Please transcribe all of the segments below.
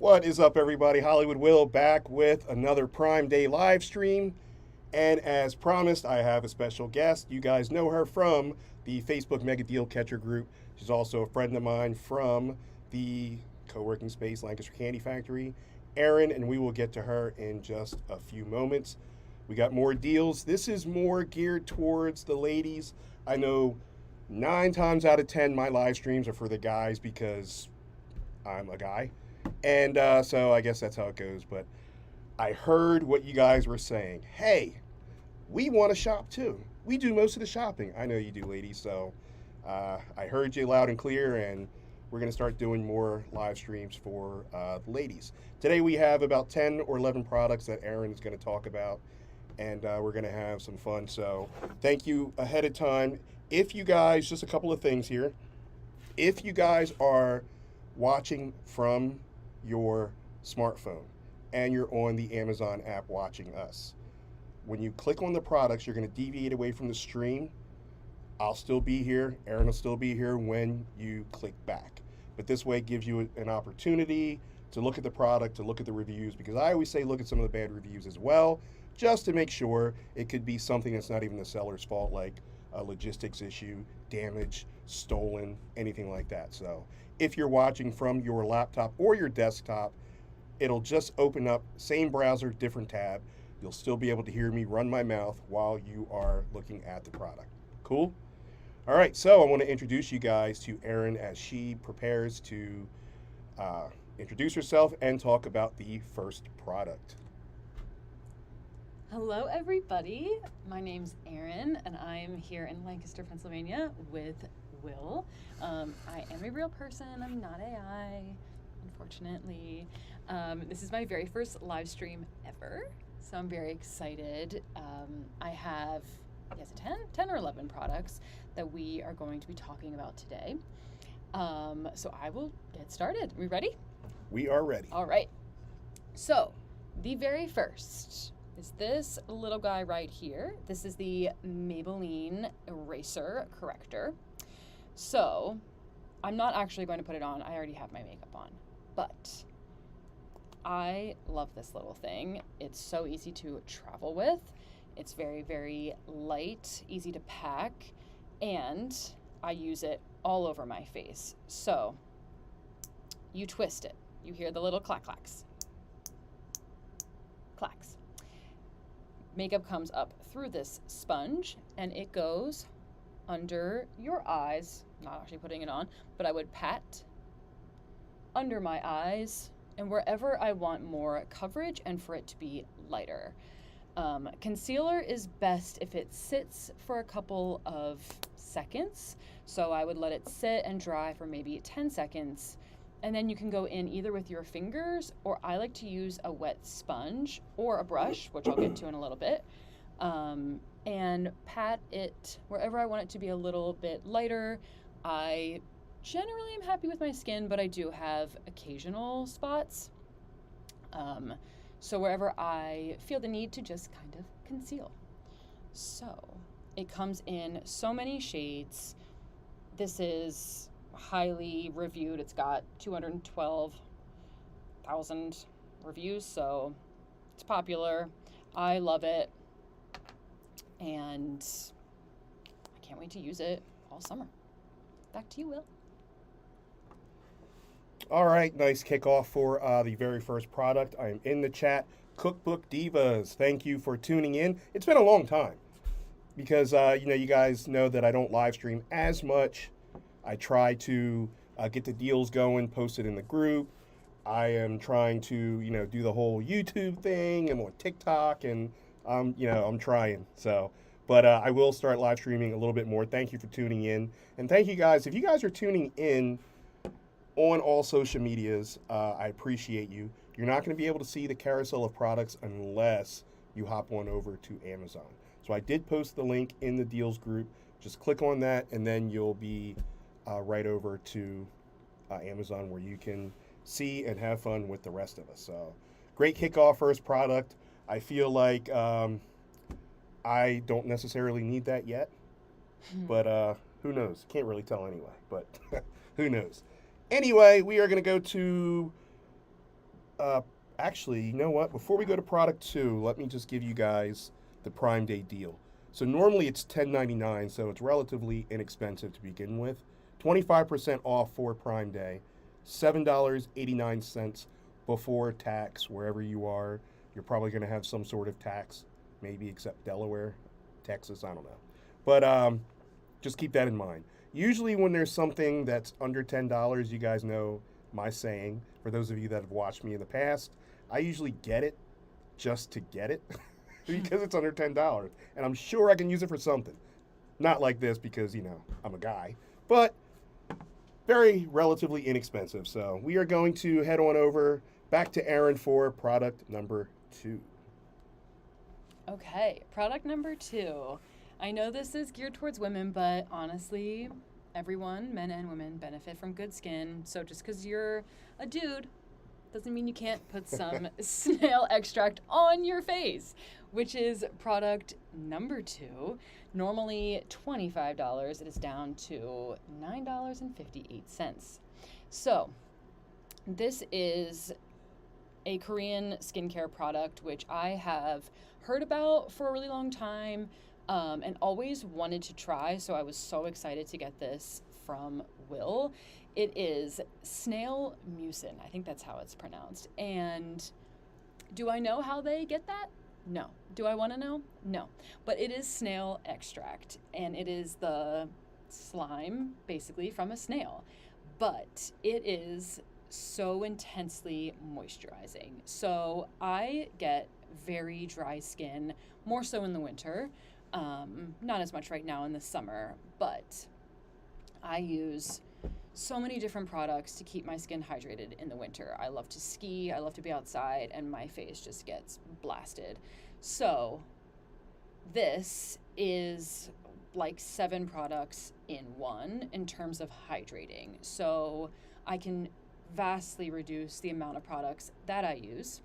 What is up, everybody? Hollywood Will back with another Prime Day live stream. And as promised, I have a special guest. You guys know her from the Facebook Mega Deal Catcher group. She's also a friend of mine from the co working space Lancaster Candy Factory, Erin, and we will get to her in just a few moments. We got more deals. This is more geared towards the ladies. I know 9 times out of 10, my live streams are for the guys because I'm a guy. And so I guess that's how it goes. But I heard what you guys were saying. Hey, we want to shop too. We do most of the shopping. I know you do, ladies. So I heard you loud and clear, and we're going to start doing more live streams for the ladies. Today we have about 10 or 11 products that Erin is going to talk about, and we're going to have some fun. So thank you ahead of time. If you guys, just a couple of things here. If you guys are watching from your smartphone and you're on the Amazon app watching us, when you click on the products, you're going to deviate away from the stream. I'll still be here. Erin will still be here when you click back. But this way it gives you an opportunity to look at the product, to look at the reviews, because I always say look at some of the bad reviews as well, just to make sure. It could be something that's not even the seller's fault, like a logistics issue, damage, stolen, anything like that. So if you're watching from your laptop or your desktop, it'll just open up, same browser, different tab. You'll still be able to hear me run my mouth while you are looking at the product. Cool? All right, so I want to introduce you guys to Erin as she prepares to introduce herself and talk about the first product. Hello, everybody. My name's Erin, and I'm here in Lancaster, Pennsylvania with Will. I am a real person. I'm not AI, unfortunately. This is my very first live stream ever, so I'm very excited. I have, 10 or 11 products that we are going to be talking about today. So I will get started. Are we ready? We are ready. All right. So the very first is this little guy right here. This is the Maybelline Eraser Corrector. So I'm not actually going to put it on. I already have my makeup on. But I love this little thing. It's so easy to travel with. It's very, very light, easy to pack, and I use it all over my face. So you twist it. You hear the little clacks. Clacks. Makeup comes up through this sponge, and it goes under your eyes. Not actually putting it on, but I would pat under my eyes and wherever I want more coverage and for it to be lighter. Concealer is best if it sits for a couple of seconds. So I would let it sit and dry for maybe 10 seconds. And then you can go in either with your fingers, or I like to use a wet sponge or a brush, which I'll get to in a little bit, and pat it wherever I want it to be a little bit lighter. I generally am happy with my skin, but I do have occasional spots. So wherever I feel the need to just kind of conceal. So it comes in so many shades. This is highly reviewed. It's got 212,000 reviews, so it's popular. I love it, and I can't wait to use it all summer. Back to you, Will. All right, nice kickoff for the very first product. I am in the chat. Cookbook Divas, thank you for tuning in. It's been a long time because, you guys know that I don't live stream as much. I try to get the deals going, post it in the group. I am trying to, do the whole YouTube thing. I'm on TikTok, and, I'm trying. So, but I will start live streaming a little bit more. Thank you for tuning in. And thank you guys. If you guys are tuning in on all social medias, I appreciate you. You're not going to be able to see the carousel of products unless you hop on over to Amazon. So I did post the link in the deals group. Just click on that, and then you'll be right over to Amazon, where you can see and have fun with the rest of us. So great kickoff first product. I feel like I don't necessarily need that yet, but who knows? Can't really tell anyway, but who knows? Anyway, we are going to go to Actually, you know what? Before we go to product 2, let me just give you guys the Prime Day deal. So normally it's $10.99, so it's relatively inexpensive to begin with. 25% off for Prime Day, $7.89 before tax wherever you are. You're probably going to have some sort of tax, maybe except Delaware, Texas, I don't know. But just keep that in mind. Usually, when there's something that's under $10, you guys know my saying. For those of you that have watched me in the past, I usually get it just to get it because it's under $10. And I'm sure I can use it for something. Not like this because, I'm a guy, but very relatively inexpensive. So we are going to head on over back to Erin for product number 2. Okay, product number 2. I know this is geared towards women, but honestly, everyone, men and women, benefit from good skin. So just because you're a dude doesn't mean you can't put some snail extract on your face, which is product number 2. Normally $25, it is down to $9.58. So this is a Korean skincare product which I have heard about for a really long time and always wanted to try, so I was so excited to get this from Will. It is snail mucin. I think that's how it's pronounced. And do I know how they get that? No. Do I want to know? No. But it is snail extract, and it is the slime, basically, from a snail. But it is so intensely moisturizing. So I get very dry skin, more so in the winter. Not as much right now in the summer, but I use so many different products to keep my skin hydrated in the winter. I love to ski, I love to be outside, and my face just gets blasted. So this is like 7 products in one in terms of hydrating. So I can vastly reduce the amount of products that I use.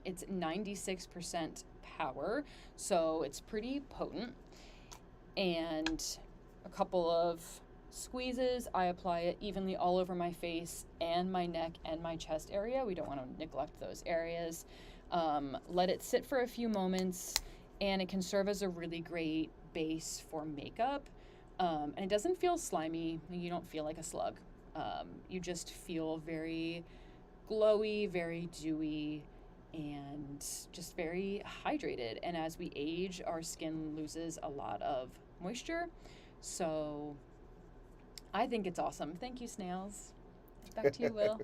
It's 96% power, so it's pretty potent. And a couple of squeezes, I apply it evenly all over my face and my neck and my chest area. We don't want to neglect those areas. Let it sit for a few moments, and it can serve as a really great base for makeup. And it doesn't feel slimy. You don't feel like a slug. You just feel very glowy, very dewy, and just very hydrated. And as we age, our skin loses a lot of moisture. So I think it's awesome. Thank you, snails. Back to you, Will.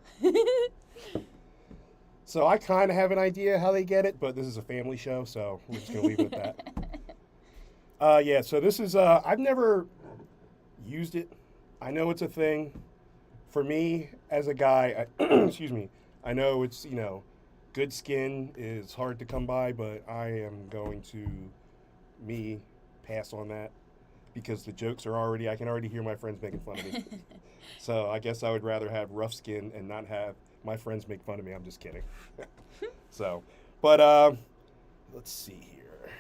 So I kind of have an idea how they get it, but this is a family show, so we're just going to leave it at that. Yeah, so this is, I've never used it. I know it's a thing. For me, as a guy, excuse me, I know it's, good skin is hard to come by, but I am going to, pass on that because the jokes are already, I can already hear my friends making fun of me. So I guess I would rather have rough skin and not have my friends make fun of me. I'm just kidding. So, but let's see here.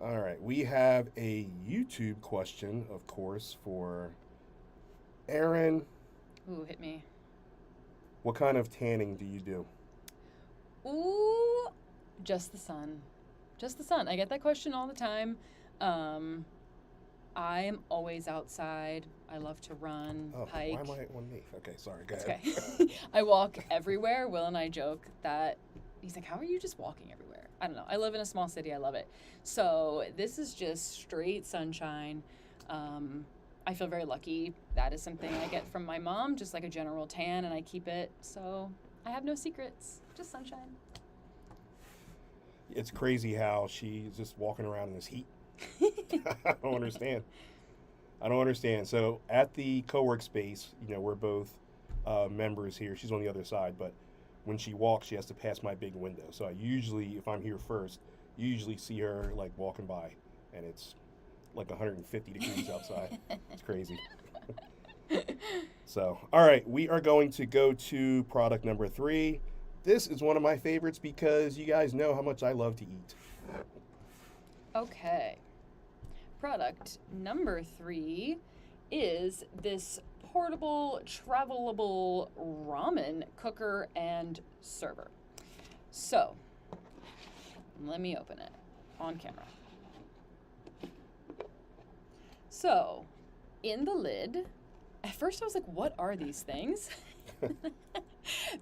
All right, we have a YouTube question, of course, for Erin. Ooh, hit me. What kind of tanning do you do? Ooh, just the sun. Just the sun. I get that question all the time. I'm always outside. I love to run, hike. Why am I on me? Okay, sorry, go ahead. Okay. I walk everywhere. Will and I joke that he's like, how are you just walking everywhere? I don't know. I live in a small city. I love it. So this is just straight sunshine. I feel very lucky. That is something I get from my mom, just like a general tan, and I keep it. So I have no secrets, just sunshine. It's crazy how she's just walking around in this heat. I don't understand. So at the co-work space, we're both members here. She's on the other side, but when she walks, she has to pass my big window. So I usually, if I'm here first, you usually see her like walking by, and it's like 150 degrees outside. It's crazy. So, all right, we are going to go to product number 3. This is one of my favorites because you guys know how much I love to eat. Okay. Product number 3 is this portable, travelable ramen cooker and server. So, let me open it on camera. So, in the lid, at first I was like, what are these things?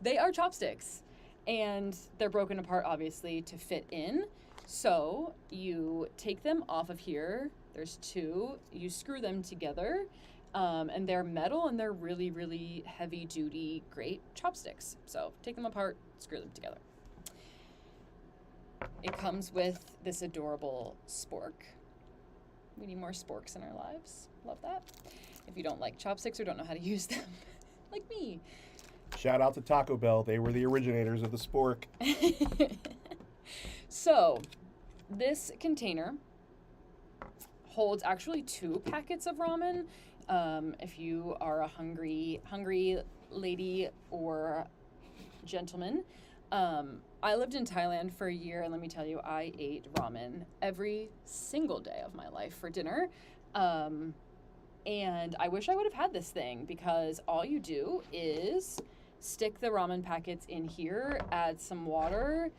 They are chopsticks, and they're broken apart, obviously, to fit in. So, you take them off of here. There's two. You screw them together, and they're metal, and they're really, really heavy-duty, great chopsticks. So, take them apart, screw them together. It comes with this adorable spork. We need more sporks in our lives. Love that. If you don't like chopsticks or don't know how to use them, like me. Shout out to Taco Bell. They were the originators of the spork. So, this container holds actually 2 packets of ramen. If you are a hungry lady or gentleman. I lived in Thailand for a year, and let me tell you, I ate ramen every single day of my life for dinner. And I wish I would have had this thing, because all you do is stick the ramen packets in here, add some water,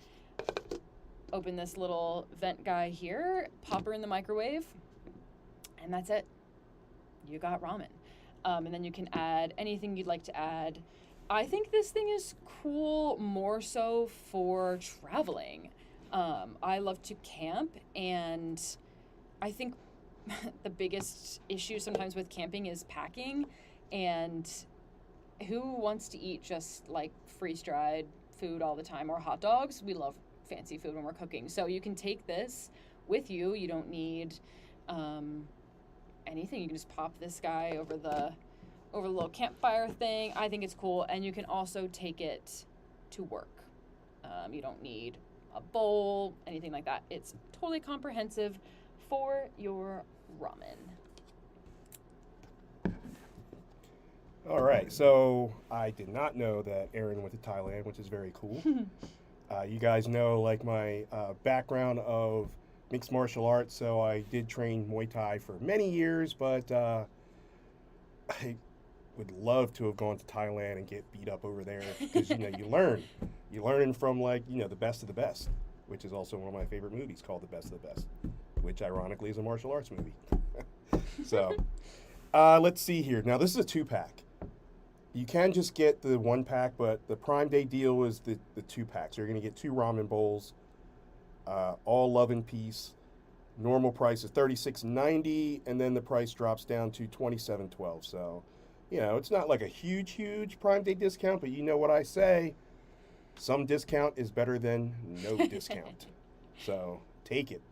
open this little vent guy here, pop her in the microwave, and that's it. You got ramen. And then you can add anything you'd like to add. I think this thing is cool more so for traveling. I love to camp, and I think the biggest issue sometimes with camping is packing, and who wants to eat just like freeze-dried food all the time, or hot dogs? We love fancy food when we're cooking. So you can take this with you. You don't need anything. You can just pop this guy over the little campfire thing. I think it's cool, and you can also take it to work. You don't need a bowl, anything like that. It's totally comprehensive for your ramen. All right, so I did not know that Erin went to Thailand, which is very cool. You guys know, like, my background of mixed martial arts, so I did train Muay Thai for many years, but I would love to have gone to Thailand and get beat up over there, because, you know, you learn. You're learning from, like, you know, the best of the best, which is also one of my favorite movies, called The Best of the Best, which ironically is a martial arts movie. So, let's see here. Now, this is a 2-pack. You can just get the 1-pack, but the Prime Day deal is the 2-pack. So you're going to get 2 ramen bowls, all love and peace. Normal price is $36.90, and then the price drops down to $27.12. So, you know, it's not like a huge Prime Day discount, but you know what I say. Some discount is better than no discount. So take it.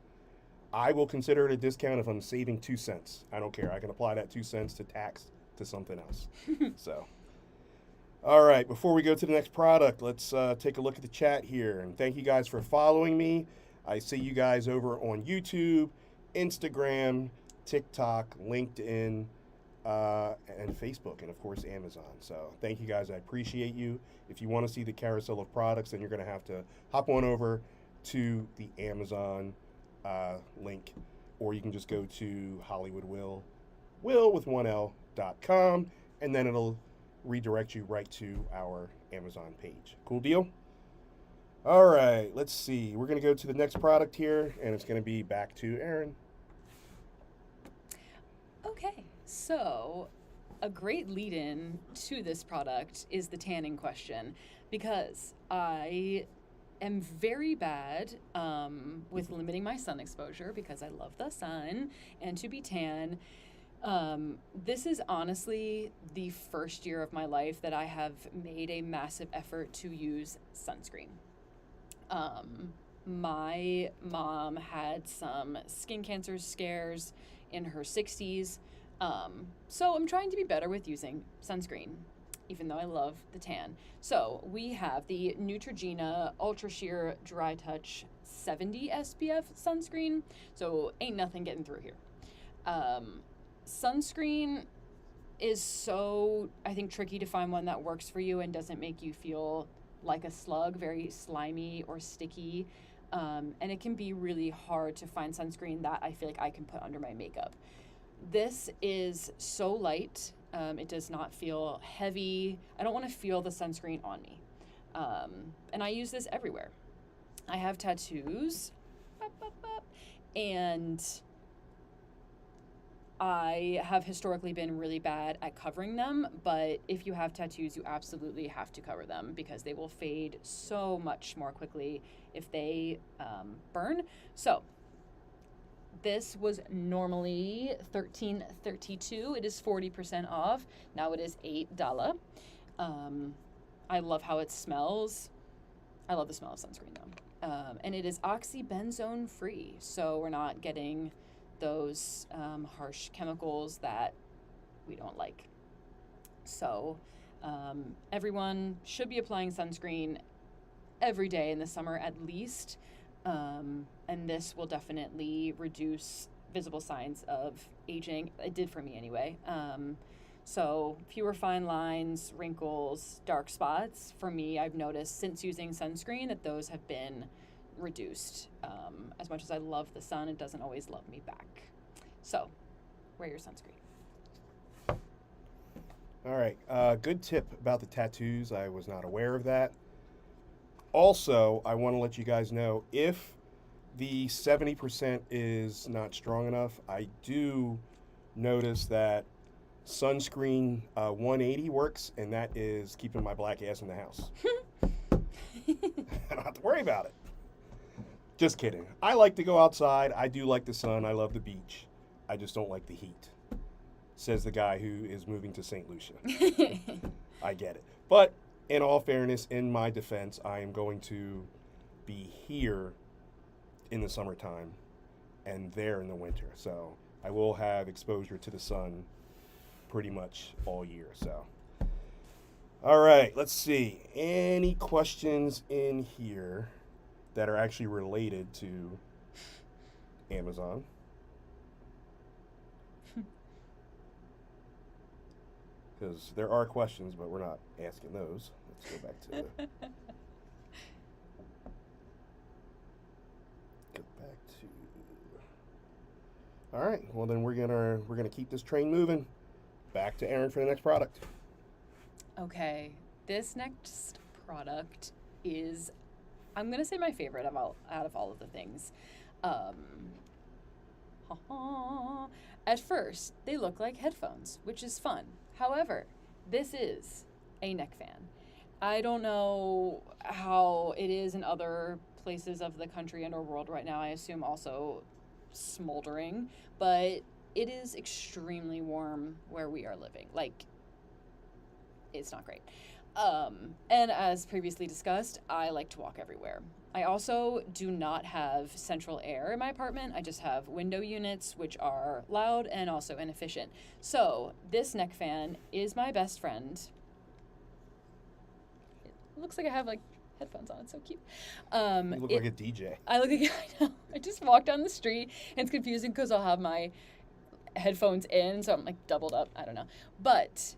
I will consider it a discount if I'm saving 2 cents. I don't care. I can apply that 2 cents to tax to something else. So, all right. Before we go to the next product, let's take a look at the chat here. And thank you guys for following me. I see you guys over on YouTube, Instagram, TikTok, LinkedIn, and Facebook, and of course Amazon. So thank you guys. I appreciate you. If you want to see the carousel of products, then you're going to have to hop on over to the Amazon link, or you can just go to HollywoodWill with 1L.com, and then it'll redirect you right to our Amazon page. Cool deal? All right, let's see. We're going to go to the next product here, and it's going to be back to Erin. Okay, so a great lead-in to this product is the tanning question, because I am very bad with limiting my sun exposure, because I love the sun and to be tan. This is honestly the first year of my life that I have made a massive effort to use sunscreen. My mom had some skin cancer scares in her 60s, so I'm trying to be better with using sunscreen, even though I love the tan. So we have the Neutrogena Ultra Sheer Dry Touch 70 SPF sunscreen, so ain't nothing getting through here. Sunscreen is so, I think, tricky to find one that works for you and doesn't make you feel like a slug, very slimy or sticky. And it can be really hard to find sunscreen that I feel like I can put under my makeup. This is so light It does not feel heavy. I don't want to feel the sunscreen on me. And I use this everywhere. I have tattoos, and I have historically been really bad at covering them, but if you have tattoos, you absolutely have to cover them because they will fade so much more quickly if they burn. So this was normally $13.32. It is 40% off. Now it is $8. I love how it smells. I love the smell of sunscreen though. And it is oxybenzone free, so we're not getting those harsh chemicals that we don't like. So everyone should be applying sunscreen every day in the summer at least. And this will definitely reduce visible signs of aging. It did for me anyway. So fewer fine lines, wrinkles, dark spots. For me, I've noticed since using sunscreen that those have been reduced. As much as I love the sun, it doesn't always love me back. So wear your sunscreen. All right. Good tip about the tattoos. I was not aware of that. Also, I want to let you guys know if the 70% is not strong enough, I do notice that sunscreen 180 works, and that is keeping my black ass in the house. I don't have to worry about it. Just kidding. I like to go outside. I do like the sun. I love the beach. I just don't like the heat, says the guy who is moving to St. Lucia. I get it. But in all fairness, in my defense, I am going to be here in the summertime and there in the winter. So I will have exposure to the sun pretty much all year. So, all right, let's see. Any questions in here that are actually related to Amazon? Because there are questions, but we're not asking those. Let's go back to All right. Well, then we're gonna keep this train moving. Back to Erin for the next product. Okay, this next product is, I'm gonna say my favorite out of all of the things. At first, they look like headphones, which is fun. However, this is a neck fan. I don't know how it is in other places of the country and or world right now. I assume also smoldering, but it is extremely warm where we are living. Like, it's not great. And as previously discussed, I like to walk everywhere. I also do not have central air in my apartment. I just have window units, which are loud and also inefficient. So this neck fan is my best friend. It looks like I have like headphones on. It's so cute. You look like a DJ. I look like I know. I just walk down the street and it's confusing because I'll have my headphones in, so I'm like doubled up. I don't know. But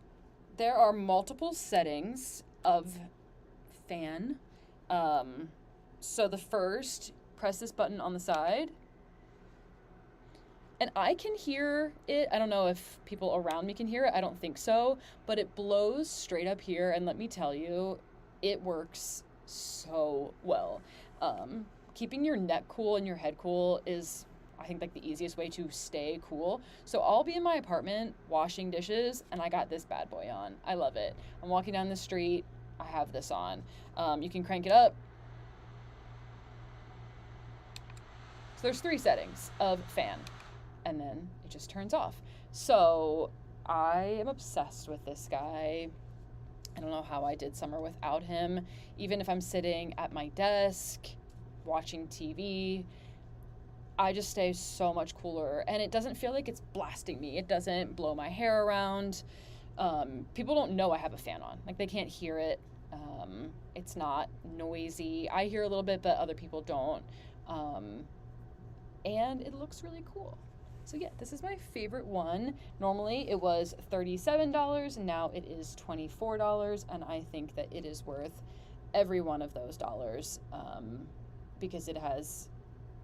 there are multiple settings of fan. So the first, press this button on the side. And I can hear it. I don't know if people around me can hear it. I don't think so. But it blows straight up here. And let me tell you, it works so well. Keeping your neck cool and your head cool is, I think, like the easiest way to stay cool. So I'll be in my apartment washing dishes and I got this bad boy on. I love it. I'm walking down the street. I have this on. You can crank it up. So there's 3 settings of fan, and then it just turns off. So I am obsessed with this guy. I don't know how I did summer without him. Even if I'm sitting at my desk watching TV, I just stay so much cooler, and it doesn't feel like it's blasting me. It doesn't blow my hair around. People don't know I have a fan on. Like, they can't hear it. It's not noisy. I hear a little bit, but other people don't. And it looks really cool. So yeah, this is my favorite one. Normally it was $37, now it is $24, and I think that it is worth every one of those dollars, because it has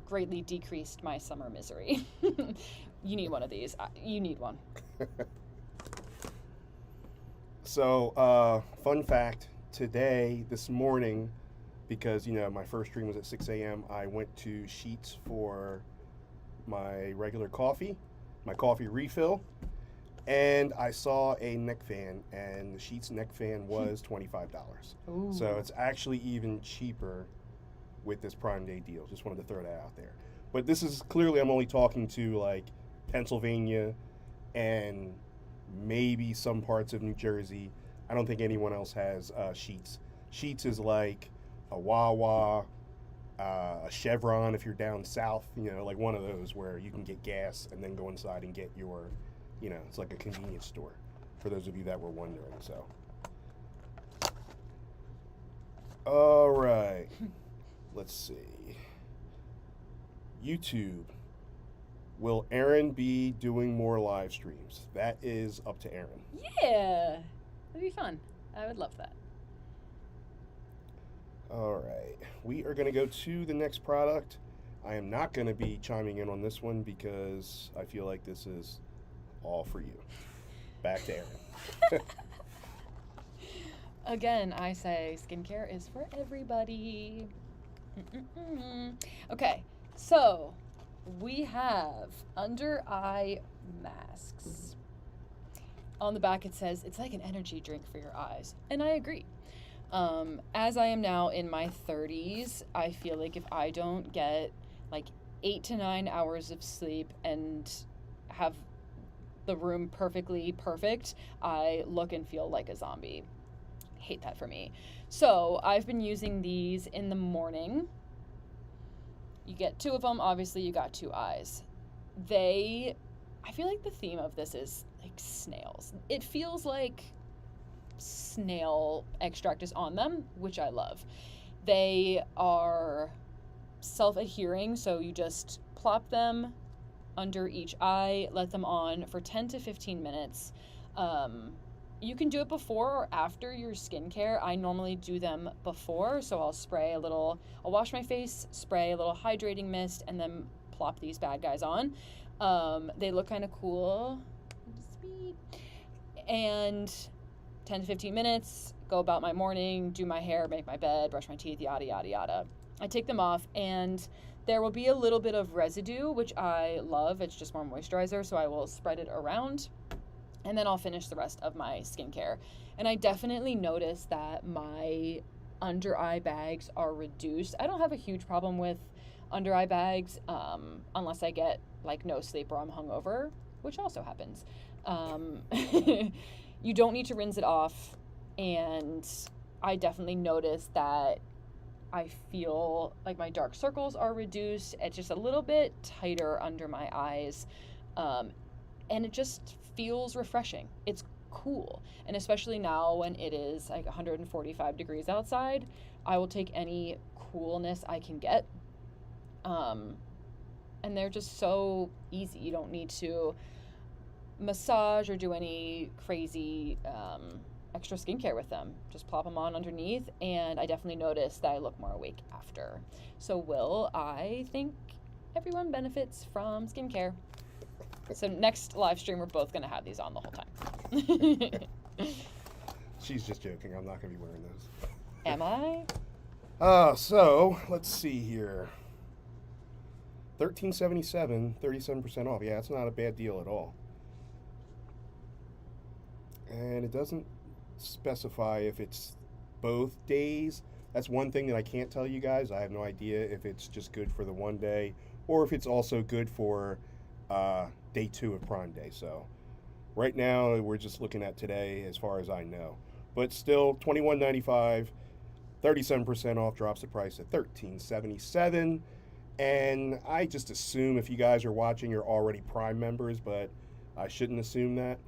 greatly decreased my summer misery. You need one of these. You need one. So, fun fact this morning, because, my first stream was at 6 a.m., I went to Sheets for my regular coffee, my coffee refill, and I saw a neck fan, and the Sheets neck fan was $25. Ooh. So it's actually even cheaper with this Prime Day deal. Just wanted to throw that out there. But this is clearly, I'm only talking to like Pennsylvania and maybe some parts of New Jersey. I don't think anyone else has Sheets. Sheets is like a Wawa, a Chevron if you're down south, like one of those where you can get gas and then go inside and get your, it's like a convenience store for those of you that were wondering. So, all right, let's see. YouTube. Will Erin be doing more live streams? That is up to Erin. Yeah, that'd be fun. I would love that. All right, we are going to go to the next product. I am not going to be chiming in on this one because I feel like this is all for you. Back to Erin. Again, I say skincare is for everybody. Okay, so we have under eye masks. On the back it says it's like an energy drink for your eyes, and I agree. As I am now in my 30s, I feel like if I don't get like 8 to 9 hours of sleep and have the room perfectly perfect, I look and feel like a zombie. Hate that for me. So I've been using these in the morning. You get 2 of them. Obviously, you got 2 eyes. I feel like the theme of this is like snails. It feels like snail extract is on them, which I love. They are self-adhering, so you just plop them under each eye, let them on for 10 to 15 minutes. You can do it before or after your skincare. I normally do them before, so I'll wash my face, spray a little hydrating mist, and then plop these bad guys on. They look kind of cool. Sweet. And 10 to 15 minutes, go about my morning, do my hair, make my bed, brush my teeth, yada, yada, yada. I take them off, and there will be a little bit of residue, which I love. It's just more moisturizer, so I will spread it around, and then I'll finish the rest of my skincare. And I definitely notice that my under eye bags are reduced. I don't have a huge problem with under eye bags unless I get like no sleep or I'm hungover, which also happens. You don't need to rinse it off, and I definitely notice that I feel like my dark circles are reduced. It's just a little bit tighter under my eyes, and it just feels refreshing. It's cool, and especially now when it is like 145 degrees outside, I will take any coolness I can get. And they're just so easy. You don't need to massage or do any crazy extra skincare with them. Just plop them on underneath, and I definitely notice that I look more awake after. So I think everyone benefits from skincare. So next live stream, we're both going to have these on the whole time. She's just joking. I'm not going to be wearing those. Am I? So let's see here. $13.77, 37% off. Yeah, it's not a bad deal at all. And it doesn't specify if it's both days. That's one thing that I can't tell you guys. I have no idea if it's just good for the one day or if it's also good for day 2 of Prime Day. So right now we're just looking at today as far as I know. But still, $21.95, 37% off, drops the price at $13.77. And I just assume if you guys are watching, you're already Prime members, but I shouldn't assume that.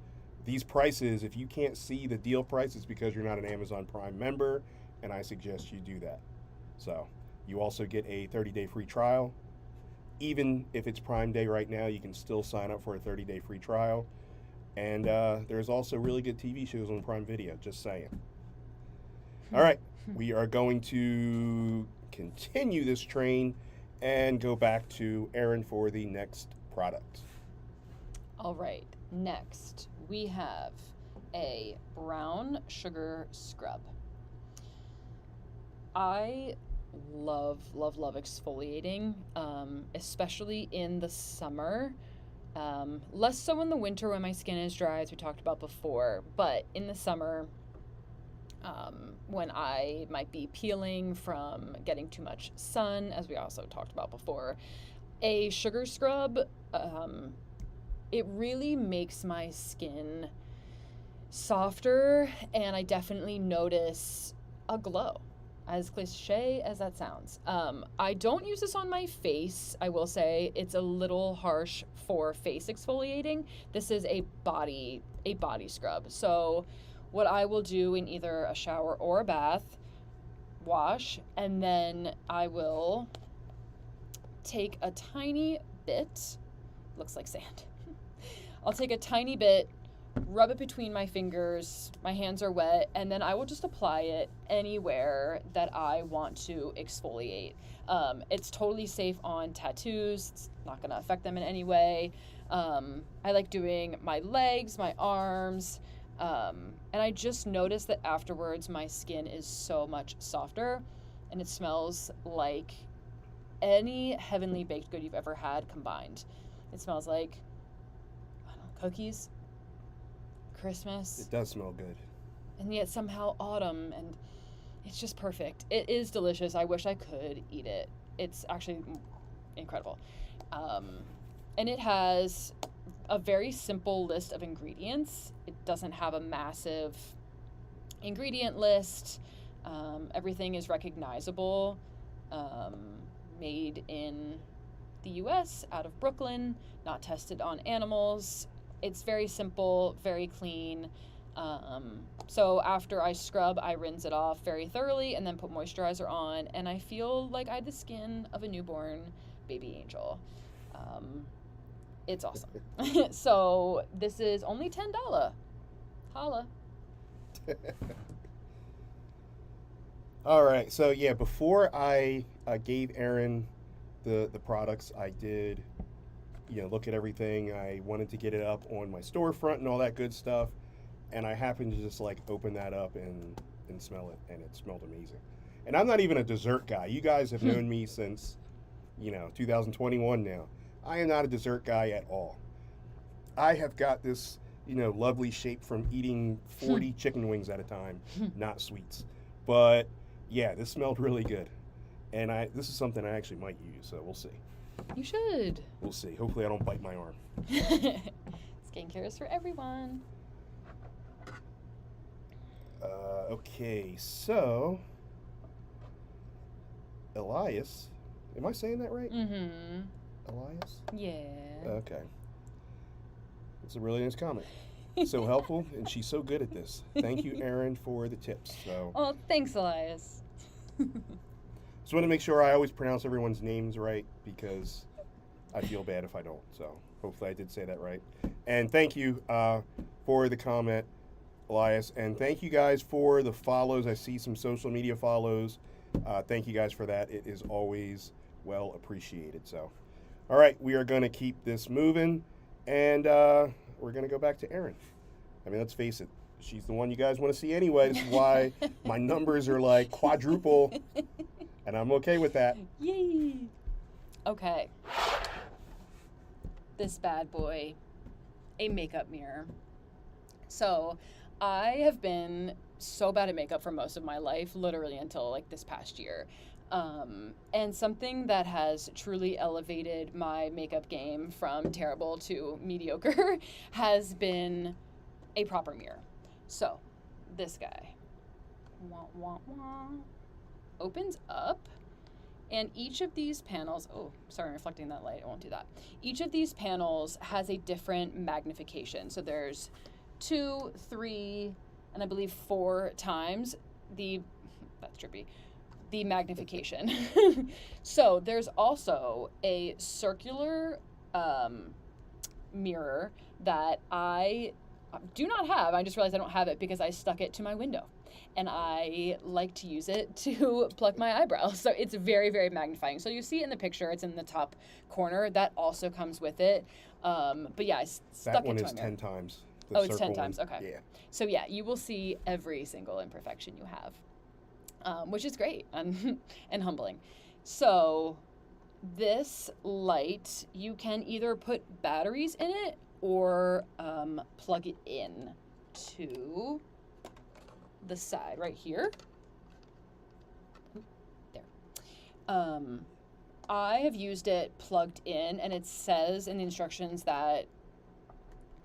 These prices, if you can't see the deal prices because you're not an Amazon Prime member, and I suggest you do that. So you also get a 30-day free trial. Even if it's Prime Day right now, you can still sign up for a 30-day free trial. And there's also really good TV shows on Prime Video, just saying. All right, we are going to continue this train and go back to Erin for the next product. All right, next we have a brown sugar scrub. I love, love, love exfoliating, especially in the summer. Less so in the winter when my skin is dry, as we talked about before, but in the summer, when I might be peeling from getting too much sun, as we also talked about before, a sugar scrub, it really makes my skin softer, and I definitely notice a glow. As cliche as that sounds. I don't use this on my face. I will say it's a little harsh for face exfoliating. This is a body scrub. So what I will do in either a shower or a bath, wash, and then I will take a tiny bit, looks like sand. I'll take a tiny bit, rub it between my fingers, my hands are wet, and then I will just apply it anywhere that I want to exfoliate. It's totally safe on tattoos. It's not going to affect them in any way. I like doing my legs, my arms, and I just noticed that afterwards my skin is so much softer, and it smells like any heavenly baked good you've ever had combined. It smells like, I don't know, cookies, Christmas. It does smell good. And yet somehow autumn, and it's just perfect. It is delicious. I wish I could eat it. It's actually incredible. And it has a very simple list of ingredients. It doesn't have a massive ingredient list. Everything is recognizable. Made in the US, out of Brooklyn, not tested on animals. It's very simple, very clean. So after I scrub, I rinse it off very thoroughly and then put moisturizer on, and I feel like I had the skin of a newborn baby angel. It's awesome. So this is only $10. Holla. All right, so yeah, before I gave Erin the products, I did, look at everything. I wanted to get it up on my storefront and all that good stuff, and I happened to just open that up and smell it, and it smelled amazing. And I'm not even a dessert guy. You guys have known me since 2021 now. I am not a dessert guy at all. I have got this lovely shape from eating 40 chicken wings at a time, not sweets. But yeah, this smelled really good, and this is something I actually might use, so we'll see. You should. We'll see. Hopefully I don't bite my arm. Skincare is for everyone. Okay, so Elias, am I saying that right? Mm-hmm. Elias? Yeah. Okay. It's a really nice comment. So helpful, and she's so good at this. Thank you, Erin, for the tips. So. Oh, thanks, Elias. Just want to make sure I always pronounce everyone's names right, because I feel bad if I don't. So hopefully I did say that right. And thank you for the comment, Elias. And thank you guys for the follows. I see some social media follows. Thank you guys for that. It is always well appreciated. So, all right, we are going to keep this moving, and we're going to go back to Erin. I mean, let's face it. She's the one you guys want to see anyway. This is why my numbers are like quadruple, and I'm okay with that. Yay. Okay. This bad boy, a makeup mirror. So I have been so bad at makeup for most of my life, literally until this past year. And something that has truly elevated my makeup game from terrible to mediocre has been a proper mirror. So this guy opens up, and each of these panels, oh, sorry, I'm reflecting that light, I won't do that. Each of these panels has a different magnification. So there's 2, 3, and I believe 4 times that's trippy, the magnification. So there's also a circular mirror that I do not have. I just realized I don't have it because I stuck it to my window, and I like to use it to pluck my eyebrows. So it's very, very magnifying. So you see it in the picture, it's in the top corner. That also comes with it. But yeah, I stuck it to my mirror. That one is 10 times. Oh, it's 10 circle times. one. Okay. Yeah. So yeah, you will see every single imperfection you have, which is great and humbling. So this light, you can either put batteries in it or plug it in to the side right here. There. I have used it plugged in, and it says in the instructions that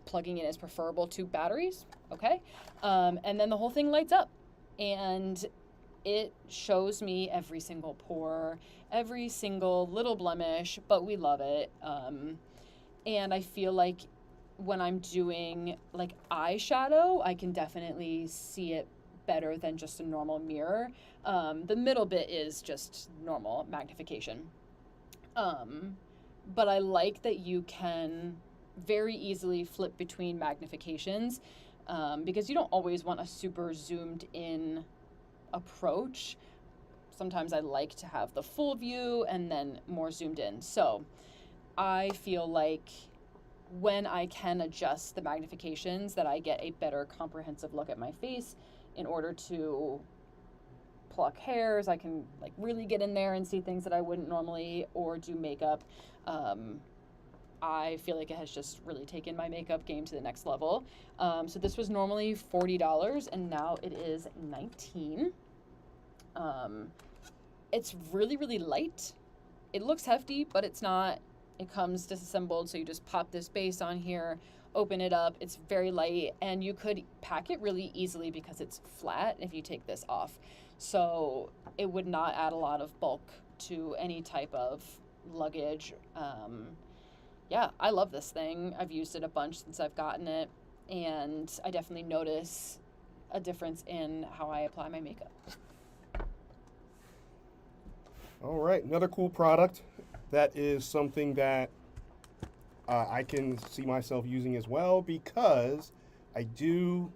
plugging in is preferable to batteries. Okay. And then the whole thing lights up, and it shows me every single pore, every single little blemish, but we love it. And I feel like when I'm doing like eyeshadow, I can definitely see it better than just a normal mirror. The middle bit is just normal magnification. But I like that you can very easily flip between magnifications, because you don't always want a super zoomed in approach. Sometimes I like to have the full view and then more zoomed in. So I feel like when I can adjust the magnifications, that I get a better comprehensive look at my face. In order to pluck hairs, I can like really get in there and see things that I wouldn't normally, or do makeup. I feel like it has just really taken my makeup game to the next level. So this was normally $40 and now it is $19. It's really, really light. It looks hefty, but it's not. It comes disassembled, so you just pop this base on here, open it up. It's very light, and you could pack it really easily because it's flat if you take this off. So it would not add a lot of bulk to any type of luggage. Yeah, I love this thing. I've used it a bunch since I've gotten it, and I definitely notice a difference in how I apply my makeup. All right, another cool product that is something that I can see myself using as well, because I do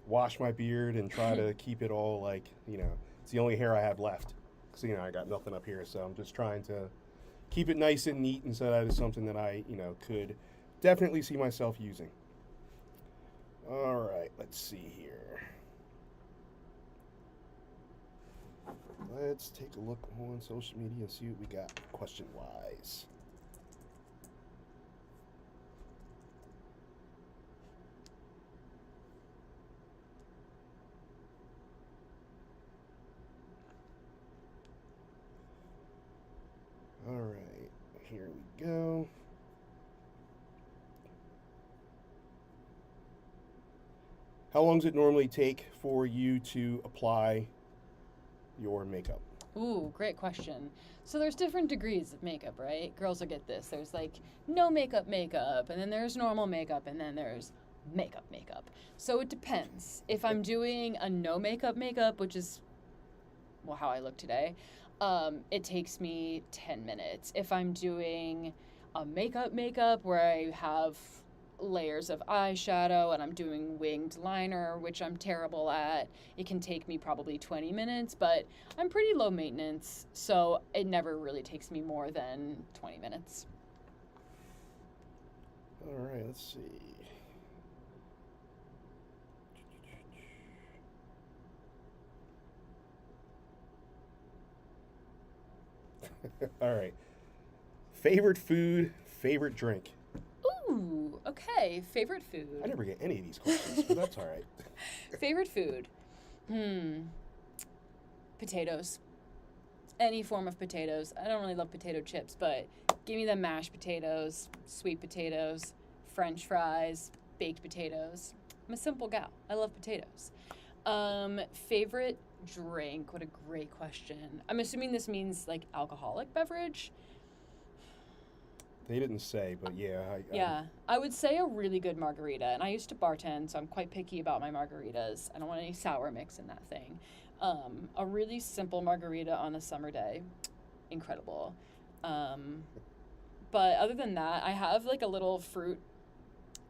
wash my beard and try to keep it all like, it's the only hair I have left. So, I got nothing up here, so I'm just trying to keep it nice and neat, and so that is something that I, could definitely see myself using. All right, let's see here. Let's take a look on social media and see what we got question-wise. All right, here we go. How long does it normally take for you to apply your makeup? Ooh, great question. So there's different degrees of makeup, right? Girls will get this. There's like no makeup, and then there's normal makeup, and then there's makeup. So it depends. If I'm doing a no makeup, which is, well, how I look today, it takes me 10 minutes. If I'm doing a makeup where I have layers of eyeshadow and I'm doing winged liner, which I'm terrible at, it can take me probably 20 minutes, but I'm pretty low maintenance, so it never really takes me more than 20 minutes. All right, let's see. All right. Favorite food, favorite drink. Ooh, okay. Favorite food. I never get any of these questions, but that's all right. Favorite food. Potatoes. Any form of potatoes. I don't really love potato chips, but give me the mashed potatoes, sweet potatoes, French fries, baked potatoes. I'm a simple gal. I love potatoes. Favorite drink. What a great question. I'm assuming this means like alcoholic beverage. They didn't say, but yeah. I would say a really good margarita. And I used to bartend, so I'm quite picky about my margaritas. I don't want any sour mix in that thing. A really simple margarita on a summer day, incredible. But other than that, I have like a little fruit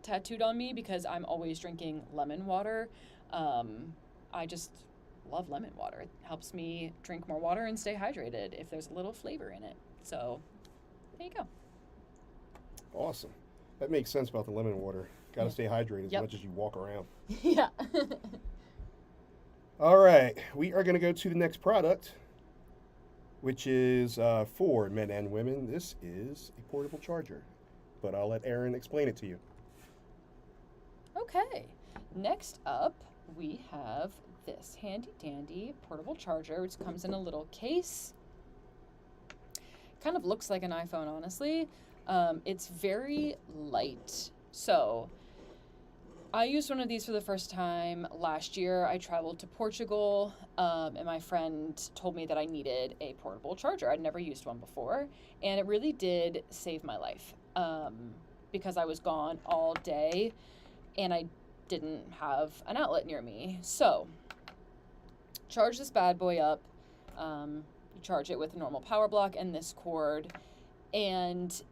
tattooed on me because I'm always drinking lemon water. I just love lemon water. It helps me drink more water and stay hydrated if there's a little flavor in it. So there you go. Awesome. That makes sense about the lemon water. Got to stay hydrated as Yep. much as you walk around. Yeah. All right, we are going to go to the next product, which is for men and women. This is a portable charger, but I'll let Erin explain it to you. Okay. Next up, we have this handy dandy portable charger, which comes in a little case. Kind of looks like an iPhone, honestly. It's very light. So, I used one of these for the first time last year. I traveled to Portugal, and my friend told me that I needed a portable charger. I'd never used one before, and it really did save my life because I was gone all day and I didn't have an outlet near me. So, charge this bad boy up. You charge it with a normal power block and this cord, and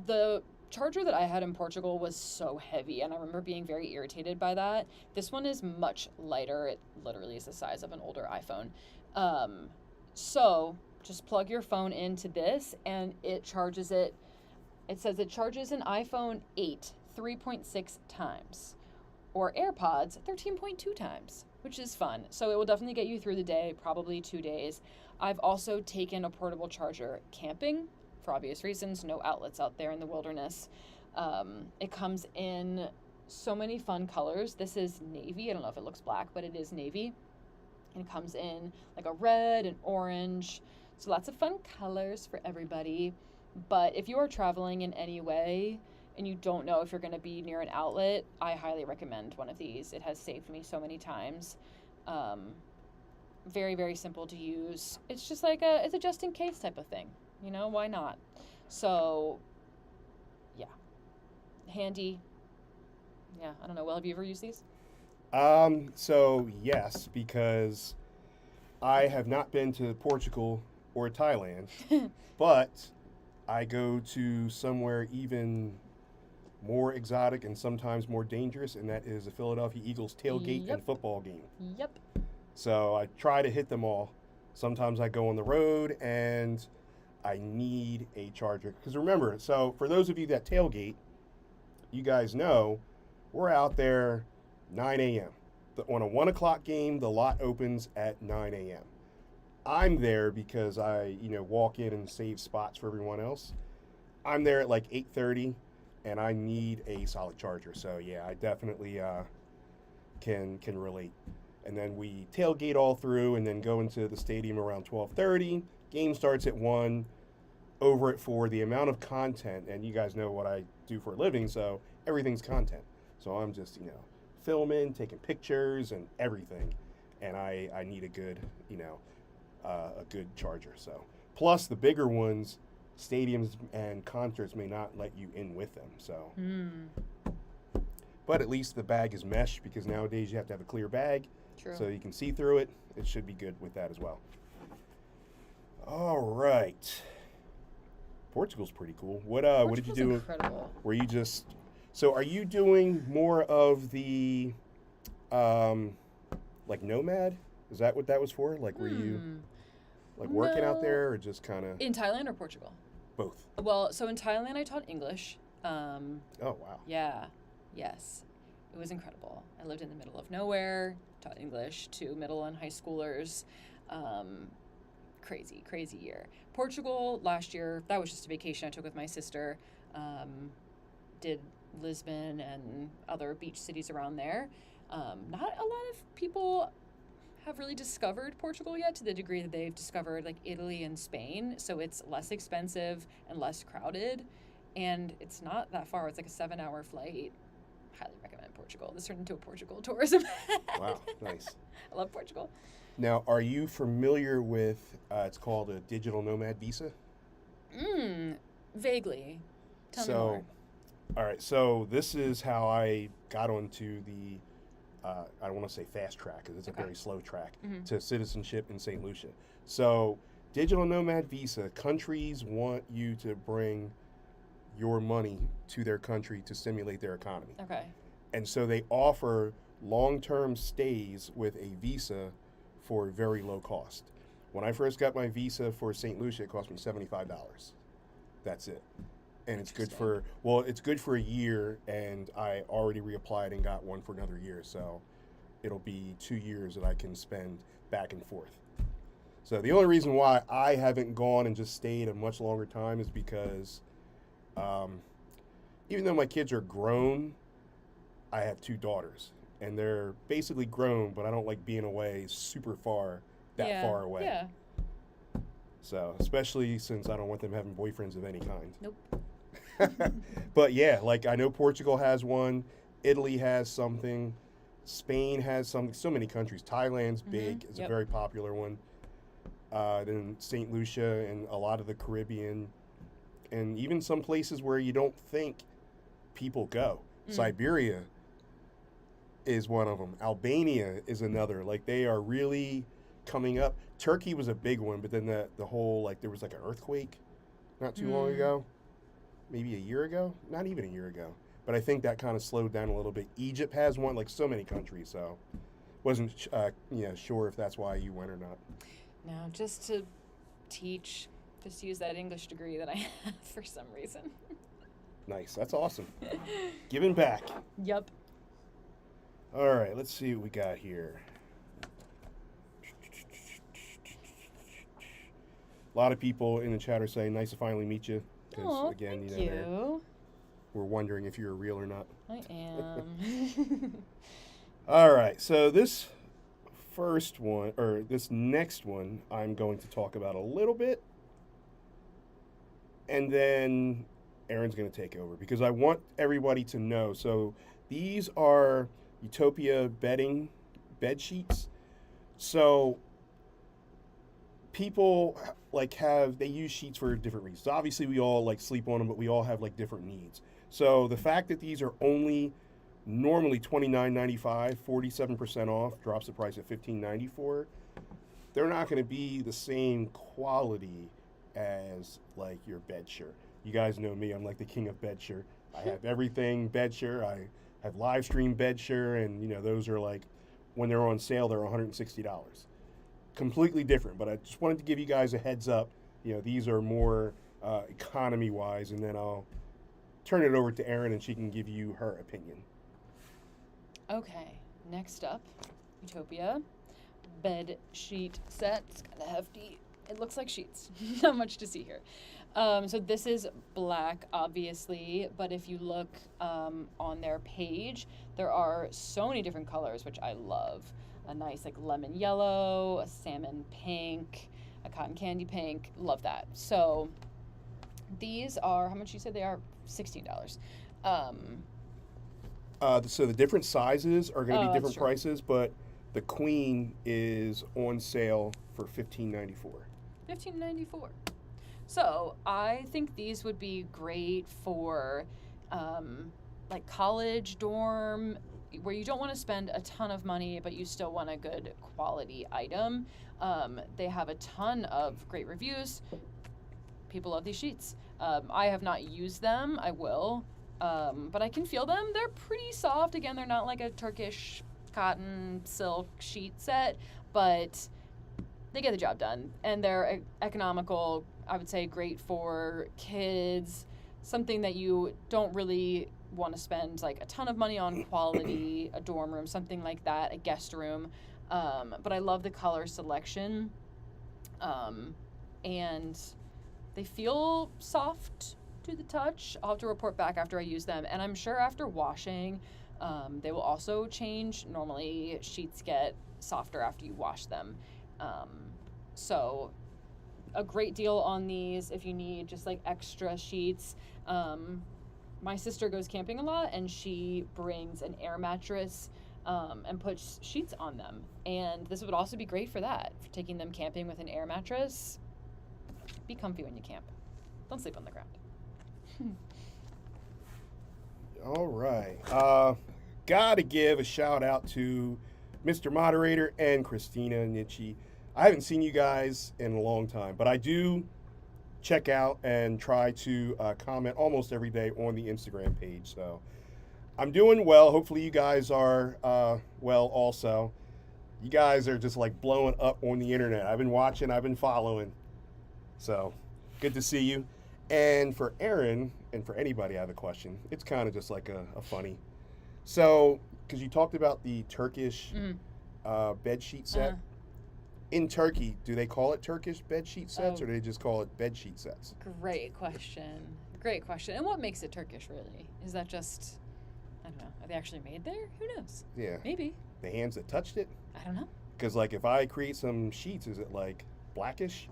the charger that I had in Portugal was so heavy, and I remember being very irritated by that. This one is much lighter. It literally is the size of an older iPhone. So just plug your phone into this and it charges it. It says it charges an iPhone 8 3.6 times or AirPods 13.2 times, which is fun. So it will definitely get you through the day, probably 2 days. I've also taken a portable charger camping for obvious reasons, no outlets out there in the wilderness. It comes in so many fun colors. This is navy. I don't know if it looks black, but it is navy. And it comes in like a red and orange. So lots of fun colors for everybody. But if you are traveling in any way and you don't know if you're going to be near an outlet, I highly recommend one of these. It has saved me so many times. Very, very simple to use. It's just like it's a just in case type of thing. You know, why not? So, yeah. Handy. Yeah, I don't know. Well, have you ever used these? So yes, because I have not been to Portugal or Thailand, but I go to somewhere even more exotic and sometimes more dangerous, and that is a Philadelphia Eagles tailgate and football game. Yep. So I try to hit them all. Sometimes I go on the road and I need a charger. Because remember, so for those of you that tailgate, you guys know we're out there 9 a.m. On a 1 o'clock game, the lot opens at 9 a.m. I'm there because I, walk in and save spots for everyone else. I'm there at like 8:30, and I need a solid charger. So yeah, I definitely can relate. And then we tailgate all through, and then go into the stadium around 12:30. Game starts at 1. Over at 4. The amount of content, and you guys know what I do for a living, so everything's content. So I'm just filming, taking pictures, and everything. And I need a good a good charger. So plus the bigger ones, stadiums and concerts may not let you in with them. So, but at least the bag is mesh because nowadays you have to have a clear bag. True. So you can see through it. It should be good with that as well. All right. Portugal's pretty cool. What did you do? Incredible. Were you just are you doing more of the like nomad? Is that what that was for? Like were you like working out there or just kind of in Thailand or Portugal? both? Well, so in Thailand I taught English. Oh wow. Yeah. Yes. It was incredible. I lived in the middle of nowhere, taught English to middle and high schoolers. Crazy year. Portugal last year, that was just a vacation I took with my sister. Did Lisbon and other beach cities around there. Not a lot of people have really discovered Portugal yet to the degree that they've discovered like Italy and Spain. So it's less expensive and less crowded. And it's not that far. It's like a 7-hour flight. Highly recommend Portugal. This turned into a Portugal tourism. Wow, nice. I love Portugal. Now, are you familiar with, it's called a digital nomad visa? Vaguely. Tell me more. All right, so this is how I got onto the, I don't want to say fast track because it's a very slow track, to citizenship in St. Lucia. So digital nomad visa, countries want you to bring your money to their country to stimulate their economy. Okay. And so they offer long-term stays with a visa for very low cost. When I first got my visa for St. Lucia, it cost me $75. That's it. and it's good Interesting. it's good for a year, and I already reapplied and got one for another year, so it'll be 2 years that I can spend back and forth. So the only reason why I haven't gone and just stayed a much longer time is because, um, even though my kids are grown, I have two daughters, and they're basically grown, but I don't like being away super far, that Yeah. far away. Yeah. So, especially since I don't want them having boyfriends of any kind. Nope. But yeah, like I know Portugal has one, Italy has something, Spain has something, so many countries. Thailand's big, it's a Yep. very popular one. Then St. Lucia and a lot of the Caribbean, and even some places where you don't think people go. Mm. Siberia is one of them. Albania is another. Like they are really coming up. Turkey was a big one, but then the whole like there was like an earthquake not too long Mm. ago, maybe a year ago, not even a year ago. But I think that kind of slowed down a little bit. Egypt has one, like so many countries. So wasn't sure if that's why you went or not. No, just to teach, just use that English degree that I have for some reason. Nice, that's awesome. Giving back. Yep. All right, let's see what we got here. A lot of people in the chat are saying, "Nice to finally meet you." Because Oh, again, thank you. we're wondering if you're real or not. I am. All right, so this next one, I'm going to talk about a little bit, and then Erin's going to take over because I want everybody to know. So these are Utopia bed sheets. So people they use sheets for different reasons. Obviously, we all like sleep on them, but we all have like different needs. So the fact that these are only normally $29.95, 47% off, drops the price at $15.94. They're not going to be the same quality as like your Bedsure. You guys know me; I'm like the king of Bedsure. I have everything Bedsure. I have live stream Bedsure, and those are like when they're on sale, they're $160. Completely different, but I just wanted to give you guys a heads up. These are more economy wise, and then I'll turn it over to Erin, and she can give you her opinion. Okay, next up, Utopia bed sheet set. It's kind of hefty. It looks like sheets. Not much to see here. So this is black, obviously, but if you look on their page, there are so many different colors, which I love. A nice like lemon yellow, a salmon pink, a cotton candy pink. Love that. So these are, how much you said they are? $16. So the different sizes are going to be That's different true. prices, but the queen is on sale for $15.94. $15.94. So I think these would be great for like college dorm where you don't want to spend a ton of money, but you still want a good quality item. They have a ton of great reviews. People love these sheets. I have not used them. I will. But I can feel them. They're pretty soft. Again, they're not like a Turkish cotton silk sheet set, but they get the job done. And they're economical. I would say great for kids. Something that you don't really want to spend like a ton of money on quality, a dorm room, something like that, a guest room. But I love the color selection. And they feel soft to the touch. I'll have to report back after I use them. And I'm sure after washing, they will also change. Normally, sheets get softer after you wash them. So a great deal on these if you need just like extra sheets. My sister goes camping a lot, and she brings an air mattress and puts sheets on them. And this would also be great for that, for taking them camping with an air mattress. Be comfy when you camp. Don't sleep on the ground. All right. Gotta give a shout out to Mr. Moderator and Christina Nietzsche. I haven't seen you guys in a long time, but I do check out and try to comment almost every day on the Instagram page. So I'm doing well. Hopefully you guys are well also. You guys are just like blowing up on the internet. I've been watching, I've been following. So good to see you. And for Erin, and for anybody I have a question, it's kind of just like a funny. So, because you talked about the Turkish Mm. bed sheet set. Uh, In Turkey, do they call it Turkish bed sheet sets oh, or do they just call it bed sheet sets? great question. Great question. And what makes it Turkish, really? Is that just, I don't know, are they actually made there? Who knows? Yeah. Maybe. The hands that touched it? I don't know. Because, like, if I create some sheets, is it like blackish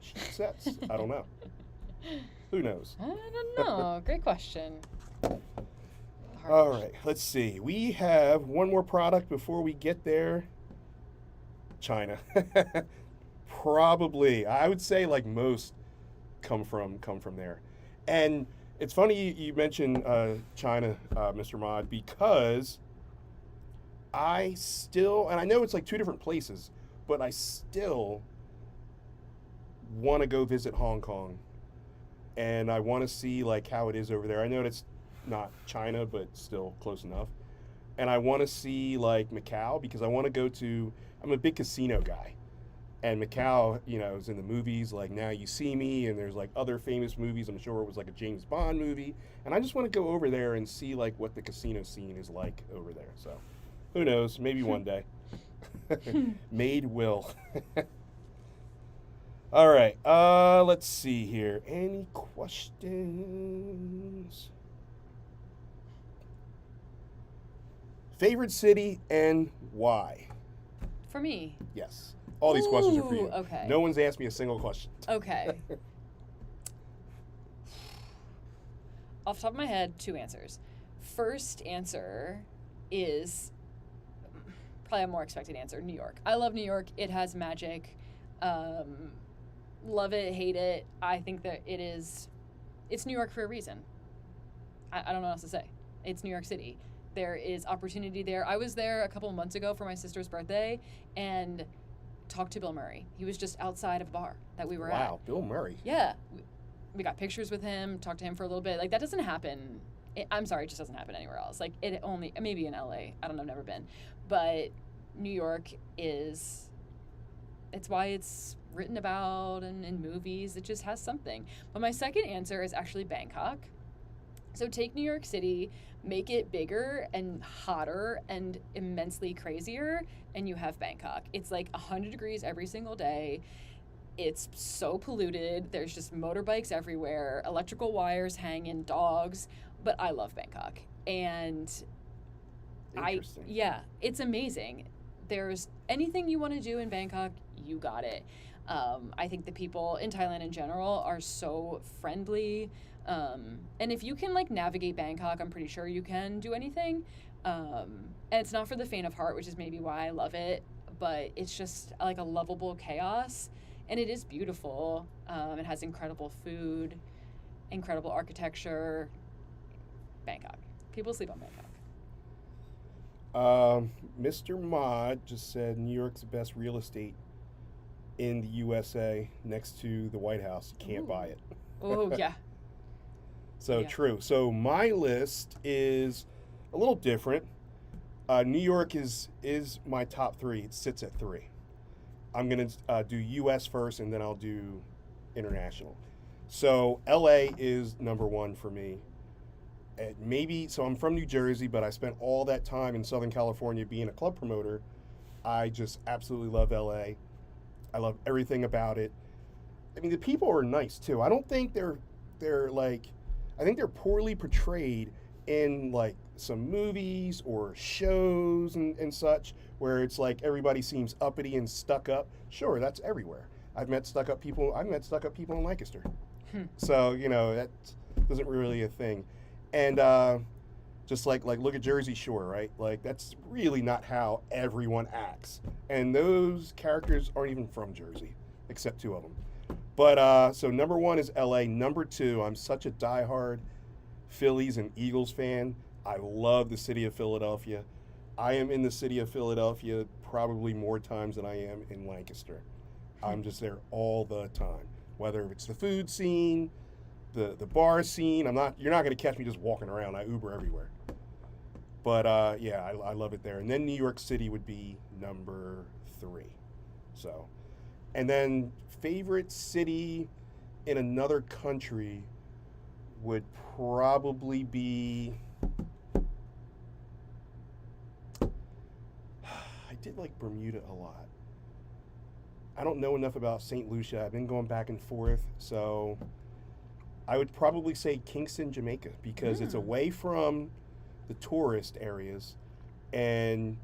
sheet sets? I don't know. Who knows? I don't know. Great question. Hard All question. right, let's see. We have one more product before we get there. China. Probably. I would say like most come from there. And it's funny you mentioned China, Mr. Mod, because I still, and I know it's like two different places, but I still want to go visit Hong Kong, and I want to see like how it is over there. I know it's not China, but still close enough. And I want to see like Macau because I want to go to. I'm a big casino guy, and Macau, is in the movies like Now You See Me, and there's like other famous movies. I'm sure it was like a James Bond movie, and I just want to go over there and see like what the casino scene is like over there. So, who knows? Maybe one day. Made will. All right. Let's see here. Any questions? Favorite city and why? For me. Yes. All these questions are for Ooh, you. okay. No one's asked me a single question. Okay. Off the top of my head, two answers. First answer is probably a more expected answer, New York. I love New York. It has magic. Love it, hate it. I think that it's New York for a reason. I don't know what else to say. It's New York City. There is opportunity there. I was there a couple of months ago for my sister's birthday and talked to Bill Murray. He was just outside of a bar that we were at. Wow, Bill Murray. Yeah. We got pictures with him, talked to him for a little bit. Like, that doesn't happen. I'm sorry, it just doesn't happen anywhere else. Like, it only, maybe in LA. I don't know, I've never been. But New York it's why it's written about and in movies. It just has something. But my second answer is actually Bangkok. So take New York City, make it bigger and hotter and immensely crazier, and you have Bangkok. It's like 100 degrees every single day. It's so polluted. There's just motorbikes everywhere, electrical wires hanging, dogs. But I love Bangkok. And Interesting. yeah, it's amazing. There's anything you want to do in Bangkok, you got it. I think the people in Thailand in general are so friendly. And if you can like navigate Bangkok, I'm pretty sure you can do anything. And it's not for the faint of heart, which is maybe why I love it. But it's just like a lovable chaos, and it is beautiful. It has incredible food, incredible architecture. Bangkok. People sleep on Bangkok. Mr. Mod just said New York's the best real estate in the USA next to the White House. You can't Ooh. buy it. Oh, yeah. So Yeah. true. So my list is a little different. New York is my top three. It sits at 3. I'm gonna do U.S. first, and then I'll do international. So L.A. is number 1 for me. So I'm from New Jersey, but I spent all that time in Southern California being a club promoter. I just absolutely love L.A. I love everything about it. I mean, the people are nice too. I don't think they're like, I think they're poorly portrayed in like some movies or shows and such, where it's like everybody seems uppity and stuck up. Sure, that's everywhere. I've met stuck up people in Lancaster. So, that isn't really a thing. And just like look at Jersey Shore, right? Like that's really not how everyone acts. And those characters aren't even from Jersey, except 2 of them. But so number 1 is LA. Number 2, I'm such a diehard Phillies and Eagles fan. I love the city of Philadelphia. I am in the city of Philadelphia probably more times than I am in Lancaster. I'm just there all the time. Whether it's the food scene, the bar scene, you're not going to catch me just walking around. I Uber everywhere. But yeah, I love it there. And then New York City would be number 3. So, and then favorite city in another country. would probably be. I did like Bermuda a lot. I don't know enough about St. Lucia. I've been going back and forth, so I would probably say Kingston, Jamaica, because it's away from the tourist areas, and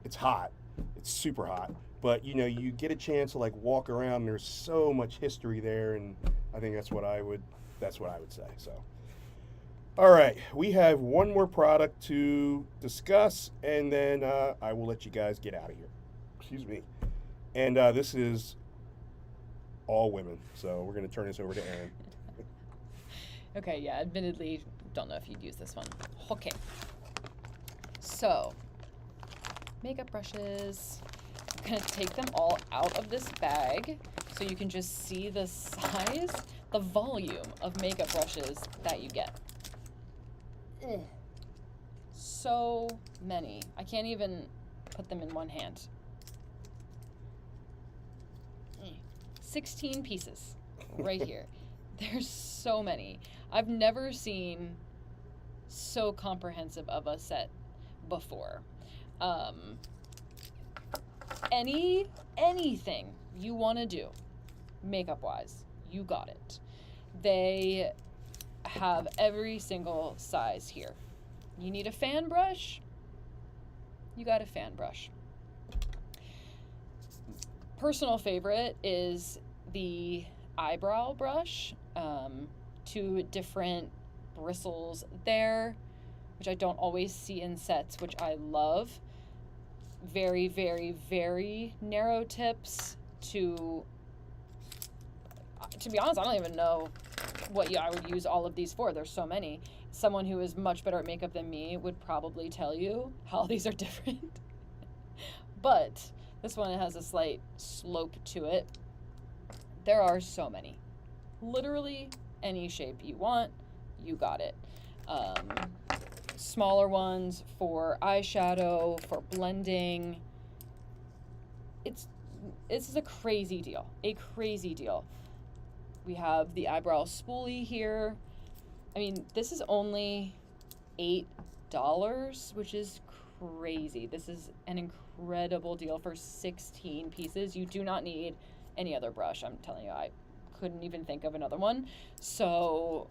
it's hot. It's super hot, but you get a chance to like walk around. And there's so much history there, and I think that's what I would say. So, all right, we have one more product to discuss, and then I will let you guys get out of here. Excuse me. And this is all women, so we're going to turn this over to Erin. Okay, yeah, admittedly, don't know if you'd use this one. Okay. So, makeup brushes. I'm going to take them all out of this bag so you can just see the size, the volume of makeup brushes that you get. Ugh. So many. I can't even put them in one hand. 16 pieces right here. There's so many. I've never seen so comprehensive of a set before. Anything you want to do makeup wise, you got it. They have every single size here. You need a fan brush, you got a fan brush. Personal favorite is the eyebrow brush. 2 different bristles there, which I don't always see in sets, which I love. Very, very, very narrow tips to be honest, I don't even know what I would use all of these for. There's so many. Someone who is much better at makeup than me would probably tell you how these are different. But this one has a slight slope to it. There are so many. Literally any shape you want, you got it. Smaller ones for eyeshadow, for blending. This is a crazy deal. A crazy deal. We have the eyebrow spoolie here. I mean, this is only $8, which is crazy. This is an incredible deal for 16 pieces. You do not need any other brush. I'm telling you, I couldn't even think of another one. So,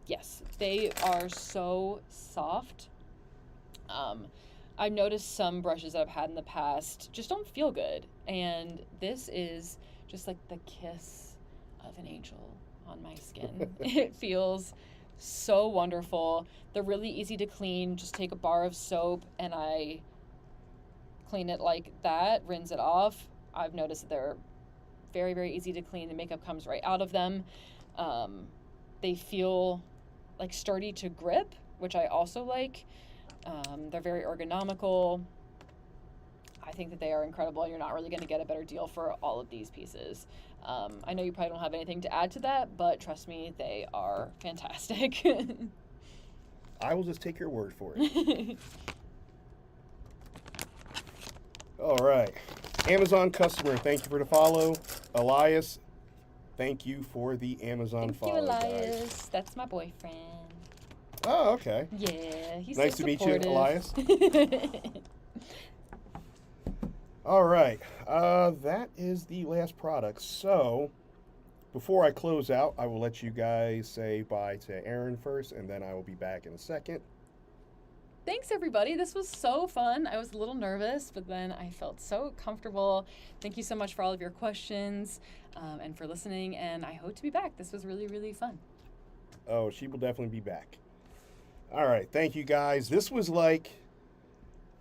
yes, they are so soft. I've noticed some brushes that I've had in the past just don't feel good. And this is just like the kiss of an angel on my skin. It feels so wonderful. They're really easy to clean. Just take a bar of soap and I clean it like that, rinse it off. I've noticed that they're very, very easy to clean. The makeup comes right out of them. They feel like sturdy to grip, which I also like. They're very ergonomical. I think that they are incredible. You're not really going to get a better deal for all of these pieces. I know you probably don't have anything to add to that, but trust me, they are fantastic. I will just take your word for it. All right. Amazon customer, thank you for the follow. Elias, thank you for the Amazon follow. Thank you, Elias. Guys. That's my boyfriend. Oh, okay. Yeah, he's nice so to meet you, supportive. Elias. All right. That is the last product. So, before I close out, I will let you guys say bye to Erin first, and then I will be back in a second. Thanks, everybody. This was so fun. I was a little nervous, but then I felt so comfortable. Thank you so much for all of your questions and for listening, and I hope to be back. This was really, really fun. Oh, she will definitely be back. All right. Thank you, guys. This was like,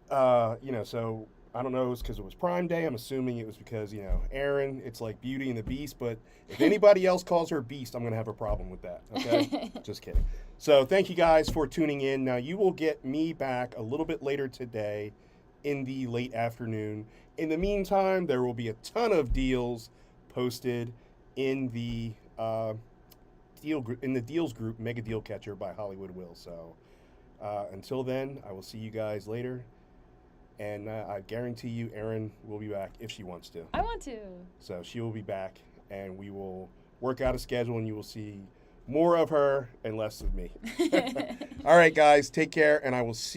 so I don't know, it's because it was Prime Day. I'm assuming it was because, Erin, it's like Beauty and the Beast. But if anybody else calls her Beast, I'm going to have a problem with that. Okay? Just kidding. So thank you guys for tuning in. Now, you will get me back a little bit later today in the late afternoon. In the meantime, there will be a ton of deals posted in the deals group, Mega Deal Catcher by Hollywood Will. So until then, I will see you guys later. And I guarantee you, Erin will be back if she wants to. I want to. So she will be back, and we will work out a schedule, and you will see More of her and less of me. All right, guys, take care, and I will see